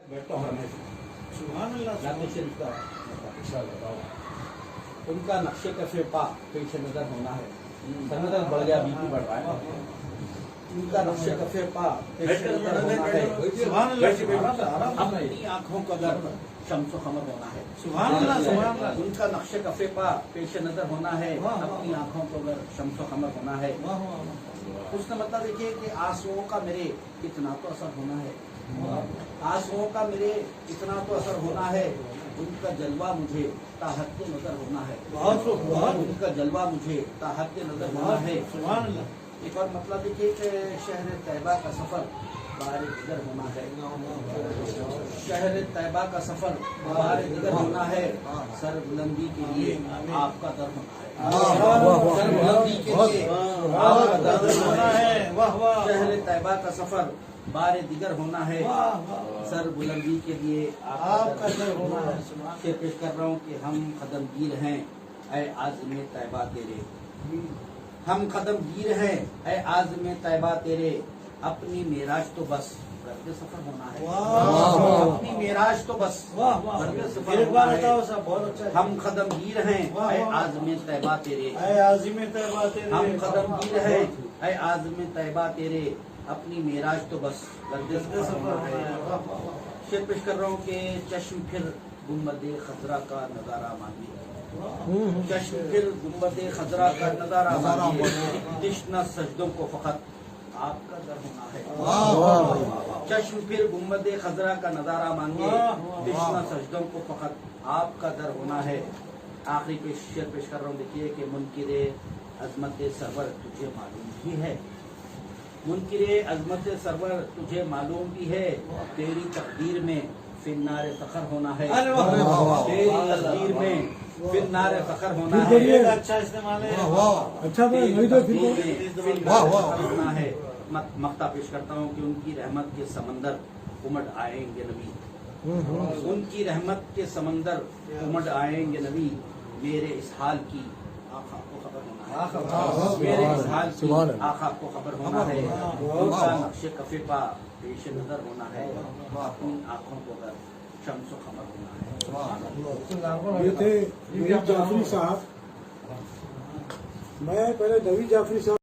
بیٹھتا ہوں سبحان اللہ جاتے شریف کا ان کا نقش کف پا پیش نظر ہونا ہے. سنگر بڑھ گیا, بی پی بڑھ رہا ہے. ان کا نقش کف پا پیش نظر ہونا ہے. سبحان اللہ اپنی آنکھوں کا در شمس و قمر ہونا ہے. سبحان اللہ سبحان اللہ. ان کا نقش کف پا پیش نظر ہونا ہے. اپنی آنکھوں کو در شمس و قمر ہونا ہے. اس نے مطلب دیکھیے کہ آنسوؤں کا میرے اتنا تو اثر ہونا ہے. آنسوؤں کا میرے اتنا تو اثر ہونا ہے. ان کا جلوہ مجھے تا حد نظر ہونا ہے. ان کا جلوہ مجھے تا حد نظر ہونا ہے. سبحان اللہ. ایک اور مطلب دیکھیے کہ شہر طیبہ کا سفر بہار دیگر ہونا ہے. شہر طیبہ کا سفر بہار دیگر ہونا ہے. سر بلندی کے لیے آپ کا در ہونا ہے. سر بلندی کے لیے آپ کا در ہونا ہے. شہر طیبہ کا سفر بار دیگر ہونا ہے. سر بلندی کے لیے آپ کا در ہونا ہے. سے پیش کر رہا ہوں کہ ہم قدم گیر ہیں اے عازم طیبہ تیرے. ہم قدم گیر ہیں اے عازم طیبہ تیرے. اپنی معراج تو بس گرد سفر ہونا ہے. اپنی معراج تو بس گرد سفر ہونا ہے. ہم قدم گیر ہیں اے عازم طیبہ تیرے. ہم قدم گیر ہیں اے عازم طیبہ تیرے. اپنی معراج تو بس گرد سفر ہونا ہے. شعر پیش کر رہا ہوں کہ چشم پھر گنبد خضرا کا نظارہ مانگیے. چشم پھر گنبد خضرا کا نظارہ مانگیے. تشنہ سجدوں کو فقط آپ کا در ہونا ہے. چشم پھر گنبد خضرا کا نظارہ مانگیے. تشنہ سجدوں کو فقط آپ کا در ہونا ہے. آخری شعر پیش کر رہا ہوں دیکھیے کہ منکر عظمت سرور تجھے معلوم بھی ہے. منکر عظمت سرور تجھے معلوم بھی ہے. تیری تقدیر میں فنار فخر ہونا ہے. تیری تقدیر میں فنار فخر ہونا ہے. اچھا استعمال ہے. تیری تقدیر میں فنار فخر ہونا ہے. مقطع پیش کرتا ہوں کہ ان کی رحمت کے سمندر امڈ آئیں گے نبی. ان کی رحمت کے سمندر امڈ آئیں گے نبی. میرے اس حال کی آقا کو خبر ہونا ہے. میرے اس حال کی آقا کو خبر ہونا ہے. ان کا نقش کف پا پیش نظر ہونا ہے. اپنی آنکھوں کو در شمس و قمر ہونا ہے. یہ تھے نوید جعفری صاحب. میں پہلے نوید جعفری صاحب